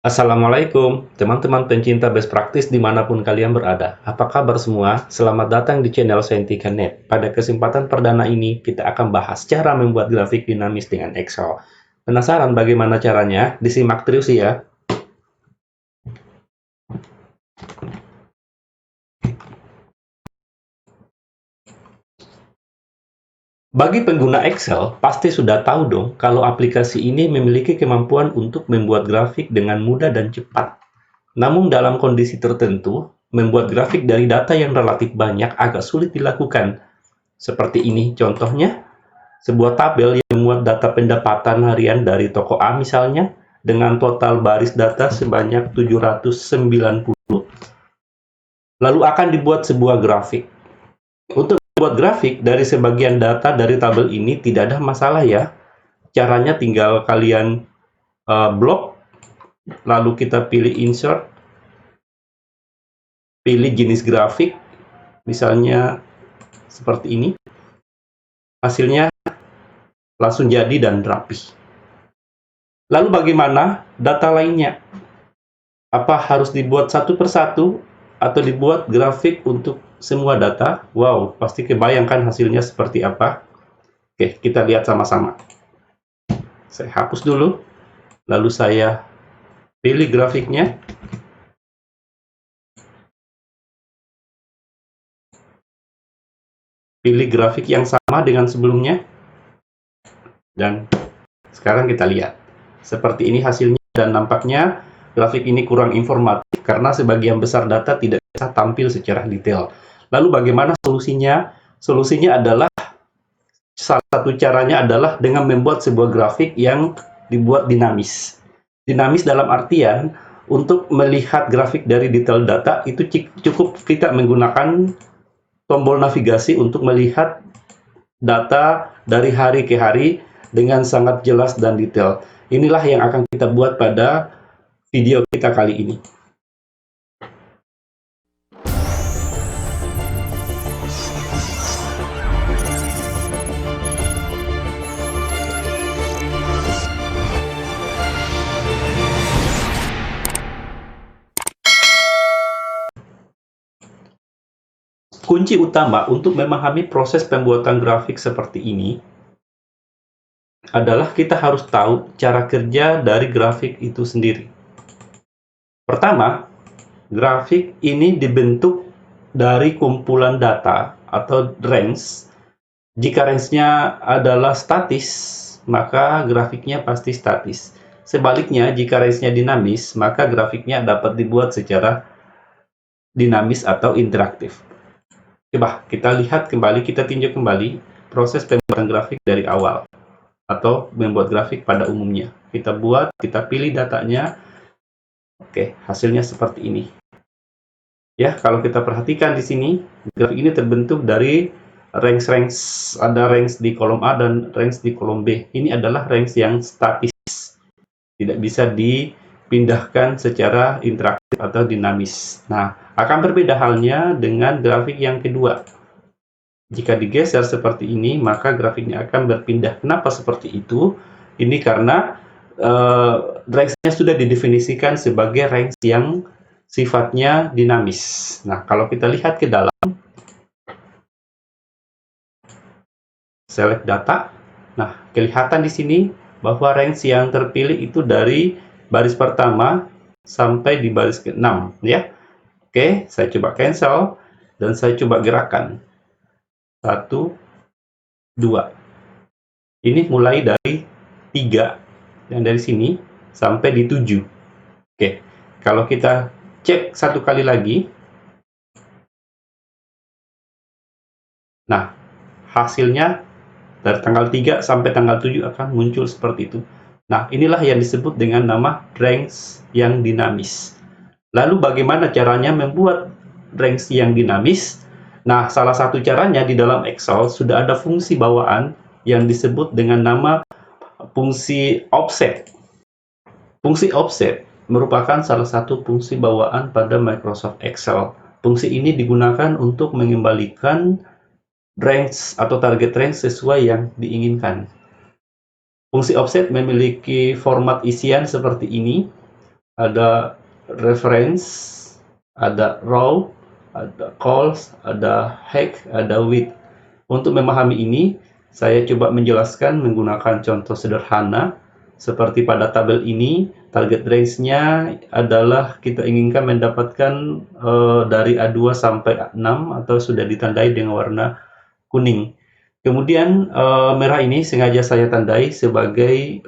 Assalamualaikum, teman-teman pencinta best practice dimanapun kalian berada. Apa kabar semua? Selamat datang di channel Saintika.net. Pada kesempatan perdana ini, kita akan bahas cara membuat grafik dinamis dengan Excel. Penasaran bagaimana caranya? Disimak terus ya. Bagi pengguna Excel, pasti sudah tahu dong kalau aplikasi ini memiliki kemampuan untuk membuat grafik dengan mudah dan cepat. Namun dalam kondisi tertentu, membuat grafik dari data yang relatif banyak agak sulit dilakukan. Seperti ini contohnya, sebuah tabel yang memuat data pendapatan harian dari toko A misalnya, dengan total baris data sebanyak 790. Lalu akan dibuat sebuah grafik. Untuk membuat grafik dari sebagian data dari tabel ini tidak ada masalah ya. Caranya tinggal kalian blok, lalu kita pilih insert, pilih jenis grafik, misalnya seperti ini. Hasilnya langsung jadi dan rapi. Lalu bagaimana data lainnya? Apa harus dibuat satu persatu atau dibuat grafik untuk semua data? Wow, pasti kebayangkan hasilnya seperti apa. Oke, kita lihat sama-sama. Saya hapus dulu, lalu saya pilih grafiknya. Pilih grafik yang sama dengan sebelumnya. Dan sekarang kita lihat. Seperti ini hasilnya dan nampaknya grafik ini kurang informatif karena sebagian besar data tidak bisa tampil secara detail. Lalu bagaimana solusinya? Solusinya adalah, salah satu caranya adalah dengan membuat sebuah grafik yang dibuat dinamis. Dinamis dalam artian, untuk melihat grafik dari detail data itu cukup kita menggunakan tombol navigasi untuk melihat data dari hari ke hari dengan sangat jelas dan detail. Inilah yang akan kita buat pada video kita kali ini. Kunci utama untuk memahami proses pembuatan grafik seperti ini adalah kita harus tahu cara kerja dari grafik itu sendiri. Pertama, grafik ini dibentuk dari kumpulan data atau range. Jika range-nya adalah statis, maka grafiknya pasti statis. Sebaliknya, jika range-nya dinamis, maka grafiknya dapat dibuat secara dinamis atau interaktif. Coba kita lihat kembali, kita tinjau kembali proses pembuatan grafik dari awal atau membuat grafik pada umumnya. Kita buat, kita pilih datanya. Oke, hasilnya seperti ini. Ya, kalau kita perhatikan di sini, grafik ini terbentuk dari range-range, ada range di kolom A dan range di kolom B. Ini adalah range yang statis, tidak bisa dipindahkan secara interaktif atau dinamis. Nah, akan berbeda halnya dengan grafik yang kedua. Jika digeser seperti ini, maka grafiknya akan berpindah. Kenapa seperti itu? Ini karena range-nya sudah didefinisikan sebagai range yang sifatnya dinamis. Nah, kalau kita lihat ke dalam, select data. Nah, kelihatan di sini bahwa range yang terpilih itu dari baris pertama sampai di baris ke-6 ya. Oke, saya coba cancel dan saya coba gerakan. 1, 2. Ini mulai dari 3 yang dari sini sampai di 7. Oke, kalau kita cek satu kali lagi. Nah, hasilnya dari tanggal 3 sampai tanggal 7 akan muncul seperti itu. Nah, inilah yang disebut dengan nama range yang dinamis. Lalu bagaimana caranya membuat range yang dinamis? Nah, salah satu caranya di dalam Excel sudah ada fungsi bawaan yang disebut dengan nama fungsi offset. Fungsi offset merupakan salah satu fungsi bawaan pada Microsoft Excel. Fungsi ini digunakan untuk mengembalikan range atau target range sesuai yang diinginkan. Fungsi offset memiliki format isian seperti ini. ada reference, ada row, ada calls, ada hack, ada with. Untuk memahami ini, saya coba menjelaskan menggunakan contoh sederhana. Seperti pada tabel ini, target range-nya adalah kita inginkan mendapatkan dari A2 sampai A6 atau sudah ditandai dengan warna kuning. Kemudian merah ini sengaja saya tandai sebagai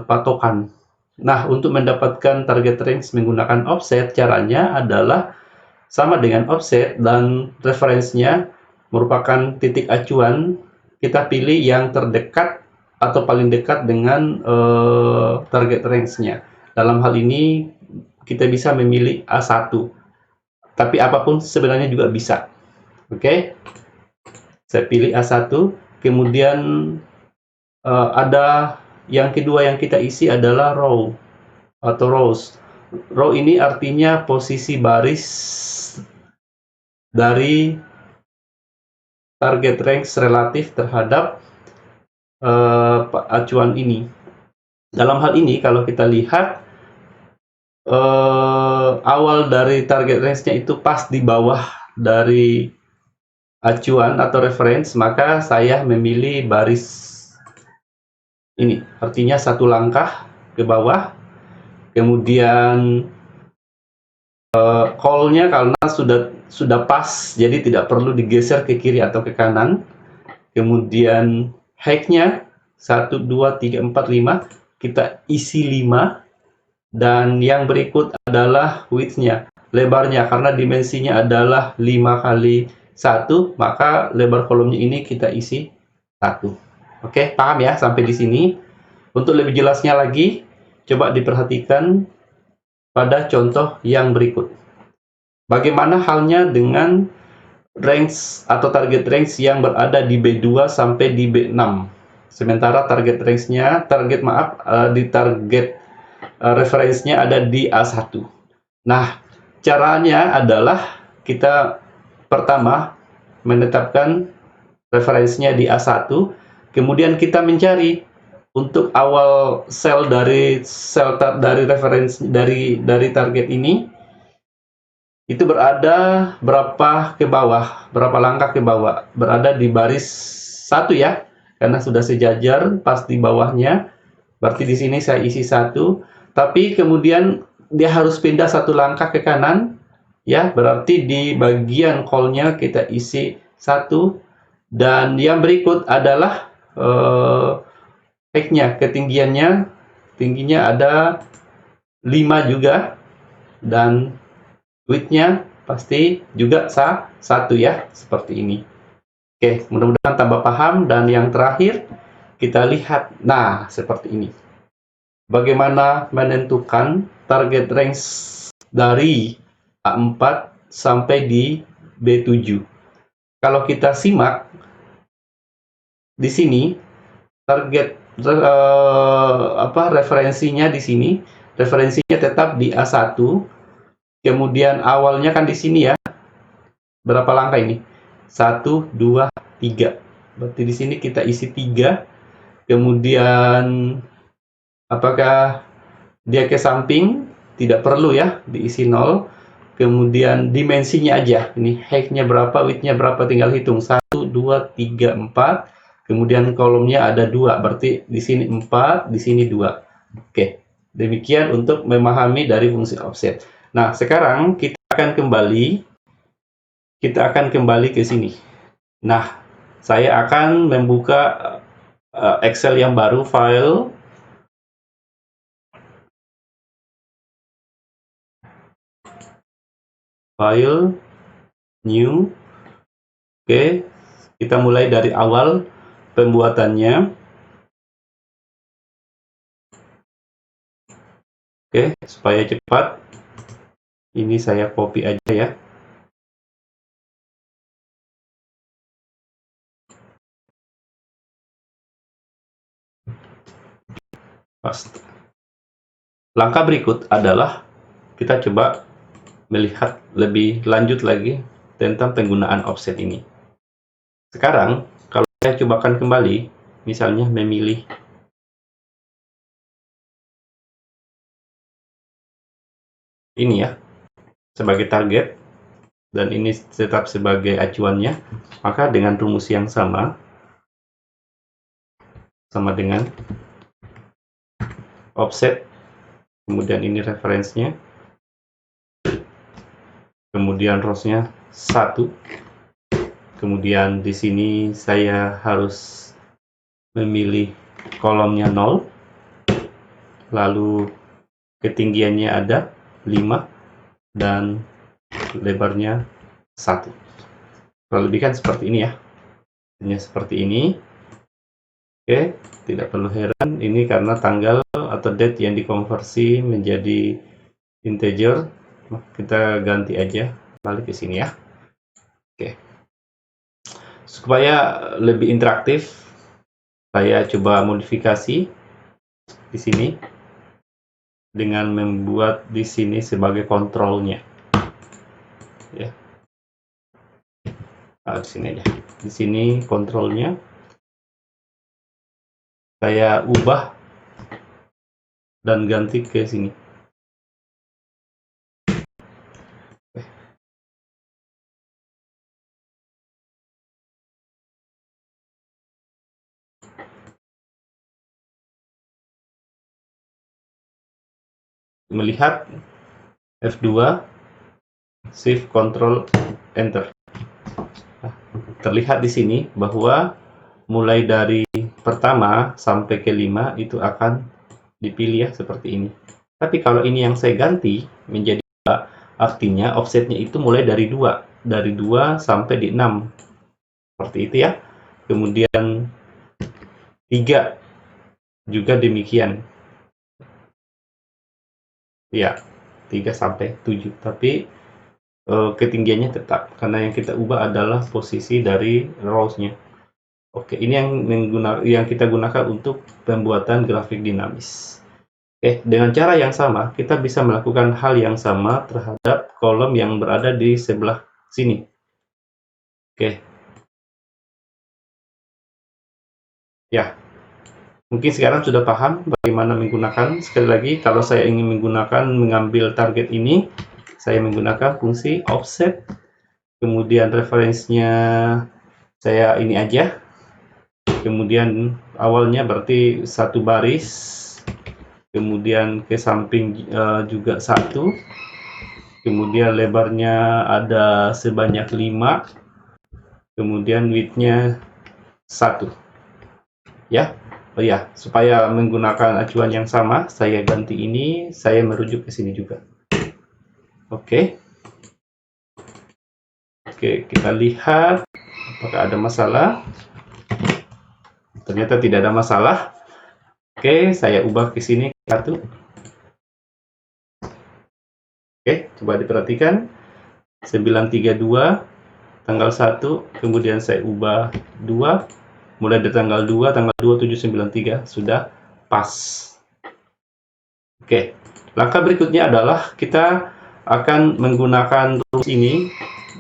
patokan. Nah, untuk mendapatkan target range menggunakan offset, caranya adalah sama dengan offset dan referensinya merupakan titik acuan. Kita pilih yang terdekat atau paling dekat dengan target range-nya. Dalam hal ini kita bisa memilih A1, tapi apapun sebenarnya juga bisa. Oke, saya pilih A1, kemudian ada yang kedua yang kita isi adalah row atau rows. Row ini artinya posisi baris dari target range relatif terhadap acuan ini. Dalam hal ini kalau kita lihat awal dari target range-nya itu pas di bawah dari acuan atau reference, maka saya memilih baris ini, artinya satu langkah ke bawah. Kemudian call-nya karena sudah pas, jadi tidak perlu digeser ke kiri atau ke kanan. Kemudian hack-nya 1, 2, 3, 4, 5, kita isi 5. Dan yang berikut adalah width-nya, lebarnya, karena dimensinya adalah 5 kali 1, maka lebar kolomnya ini kita isi 1. Oke, paham ya sampai di sini? Untuk lebih jelasnya lagi, coba diperhatikan pada contoh yang berikut. Bagaimana halnya dengan range atau target range yang berada di B2 sampai di B6? Sementara target range-nya, di target referensinya ada di A1. Nah, caranya adalah kita pertama menetapkan referensinya di A1, kemudian kita mencari untuk awal dari referensi dari target ini itu berada berapa ke bawah, berapa langkah ke bawah, berada di baris 1 ya, karena sudah sejajar pas di bawahnya. Berarti di sini saya isi 1, tapi kemudian dia harus pindah 1 langkah ke kanan ya, berarti di bagian call-nya kita isi 1. Dan yang berikut adalah hack-nya, tingginya ada 5 juga, dan width-nya pasti juga 1 ya, seperti ini. Oke, mudah-mudahan tambah paham. Dan yang terakhir kita lihat, nah seperti ini. Bagaimana menentukan target range dari A4 sampai di B7? Kalau kita simak di sini, target referensinya di sini, referensinya tetap di A1. Kemudian awalnya kan di sini ya. Berapa langkah ini? 1, 2, 3. Berarti di sini kita isi 3. Kemudian apakah dia ke samping? Tidak perlu ya, diisi 0. Kemudian dimensinya aja. Ini height-nya berapa, width-nya berapa, tinggal hitung. 1, 2, 3, 4. Kemudian kolomnya ada 2. Berarti di sini 4, di sini 2. Oke. Demikian untuk memahami dari fungsi offset. Nah, sekarang kita akan kembali ke sini. Nah, saya akan membuka Excel yang baru, file, new. Oke, kita mulai dari awal pembuatannya. Oke, supaya cepat, ini saya copy aja ya. Paste. Langkah berikut adalah kita coba melihat lebih lanjut lagi tentang penggunaan offset ini. Sekarang, kalau saya cobakan kembali, misalnya memilih ini ya sebagai target, dan ini tetap sebagai acuannya, maka dengan rumus yang sama dengan offset, kemudian ini referensinya, kemudian rowsnya 1, kemudian di sini saya harus memilih kolomnya 0, lalu ketinggiannya ada 5 dan lebarnya 1. Kurang lebih kan seperti ini ya, hanya seperti ini. Oke, tidak perlu heran, ini karena tanggal atau date yang dikonversi menjadi integer. Kita ganti aja, balik ke sini ya. Oke, supaya lebih interaktif, saya coba modifikasi di sini dengan membuat di sini sebagai kontrolnya ya. Di sini aja, di sini kontrolnya saya ubah dan ganti ke sini. Melihat F2, Shift, Control, Enter. Nah, terlihat di sini bahwa mulai dari pertama sampai ke 5 itu akan dipilih ya seperti ini. Tapi kalau ini yang saya ganti menjadi 2, artinya offsetnya itu mulai dari 2 sampai di 6 seperti itu ya. Kemudian 3 juga demikian ya, 3 sampai 7, tapi ketinggiannya tetap karena yang kita ubah adalah posisi dari rows-nya. Oke, ini yang kita gunakan untuk pembuatan grafik dinamis. Oke, dengan cara yang sama, kita bisa melakukan hal yang sama terhadap kolom yang berada di sebelah sini. Oke. Ya, mungkin sekarang sudah paham bagaimana menggunakan. Sekali lagi, kalau saya ingin mengambil target ini, saya menggunakan fungsi offset, kemudian referensinya saya ini aja, kemudian awalnya berarti 1 baris, kemudian ke samping juga 1, kemudian lebarnya ada sebanyak 5, kemudian width-nya 1 ya. Oh ya, supaya menggunakan acuan yang sama, saya ganti ini, saya merujuk ke sini juga. Oke, kita lihat apakah ada masalah. Ternyata tidak ada masalah. Oke, saya ubah ke sini 1. Oke, coba diperhatikan. 932 tanggal 1, kemudian saya ubah 2, mulai dari tanggal 2, tanggal 2793 sudah pas. Oke, langkah berikutnya adalah kita akan menggunakan rules ini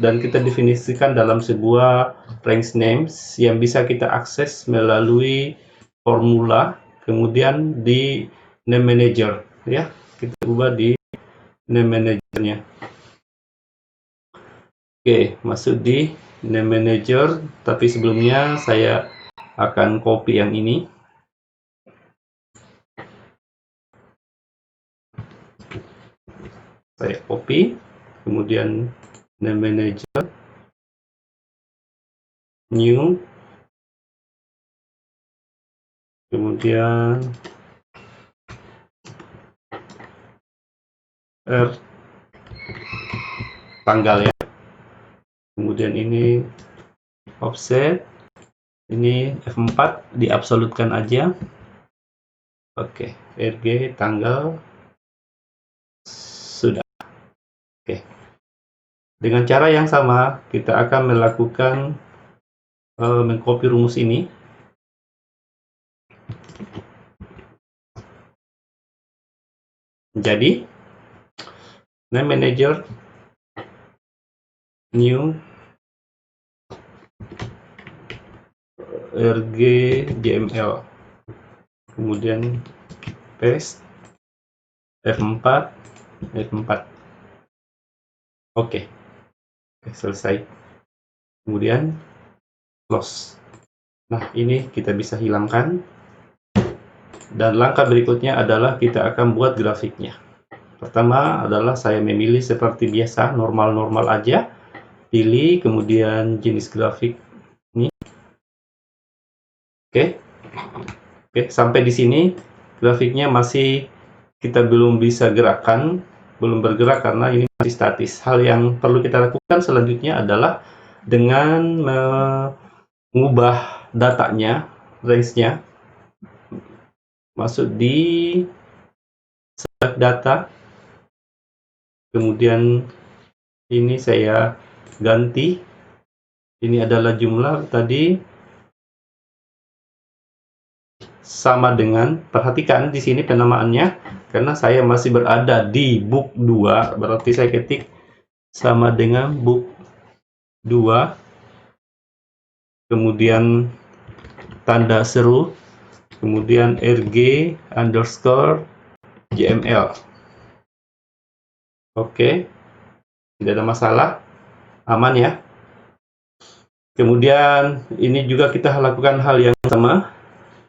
dan kita definisikan dalam sebuah range names yang bisa kita akses melalui formula, kemudian di name manager ya, kita ubah di name managernya. Oke, masuk di name manager, tapi sebelumnya saya akan copy yang ini. Saya copy, kemudian name manager, new, kemudian tanggal ya, kemudian ini offset, ini F4 diabsolutkan aja. Oke, RG tanggal sudah. Oke, dengan cara yang sama kita akan melakukan mengcopy rumus ini. Jadi name manager, new, rg jml, kemudian paste F4. Oke, selesai. Kemudian close. Nah, ini kita bisa hilangkan. Dan langkah berikutnya adalah kita akan buat grafiknya. Pertama adalah saya memilih seperti biasa, normal-normal aja. Pilih, kemudian jenis grafik ini. Oke. Oke, sampai di sini grafiknya masih kita belum bisa gerakkan, belum bergerak karena ini masih statis. Hal yang perlu kita lakukan selanjutnya adalah dengan mengubah datanya, range-nya, masuk di select data, kemudian ini saya ganti, ini adalah jumlah tadi sama dengan, perhatikan di sini penamaannya, karena saya masih berada di book 2, berarti saya ketik sama dengan book 2, kemudian tanda seru, kemudian rg_jml. Oke, tidak ada masalah, aman ya. Kemudian ini juga kita lakukan hal yang sama.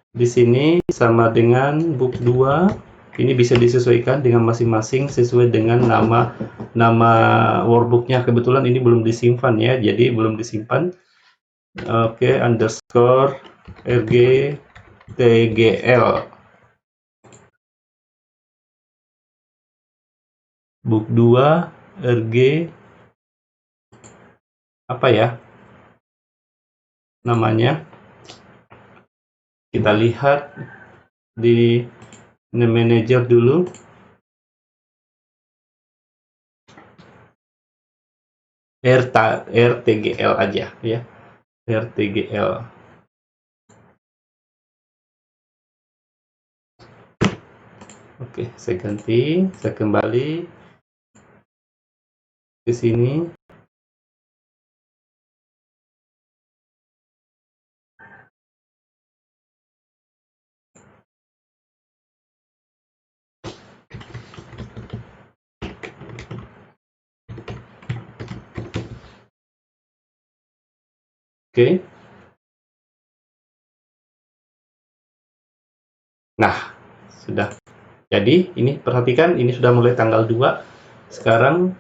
Di sini sama dengan book 2. Ini bisa disesuaikan dengan masing-masing sesuai dengan nama workbooknya. Kebetulan ini belum disimpan ya, jadi belum disimpan. Oke, underscore rg_tgl book 2 rg apa ya namanya, kita lihat di name manager dulu. rtgl aja ya, rtgl. Oke, saya ganti, saya kembali ke sini. Oke. Nah, sudah. Jadi, ini perhatikan, ini sudah mulai tanggal 2. Sekarang,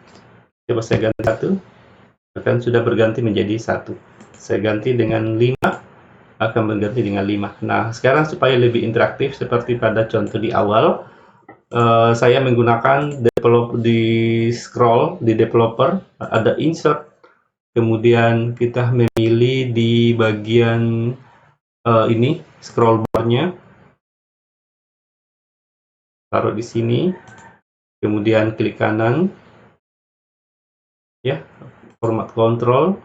coba saya ganti 1. Akan sudah berganti menjadi 1. Saya ganti dengan 5. Akan berganti dengan 5. Nah, sekarang supaya lebih interaktif, seperti pada contoh di awal, saya menggunakan di scroll, di developer, ada insert. Kemudian kita memilih di bagian ini scroll bar-nya, taruh di sini, kemudian klik kanan, ya, format kontrol.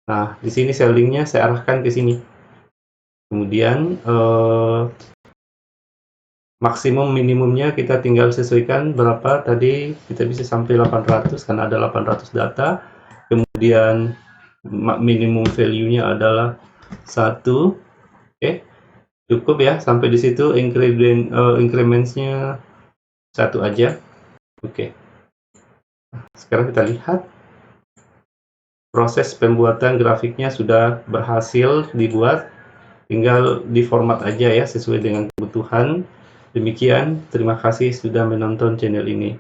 Nah, di sini shading-nya saya arahkan ke sini. Kemudian maksimum minimumnya kita tinggal sesuaikan berapa tadi, kita bisa sampai 800 karena ada 800 data. Kemudian minimum value-nya adalah 1. Oke, cukup ya sampai di situ. Increments-nya 1 aja. Oke, sekarang kita lihat proses pembuatan grafiknya sudah berhasil dibuat, tinggal diformat aja ya sesuai dengan kebutuhan. Demikian, terima kasih sudah menonton channel ini.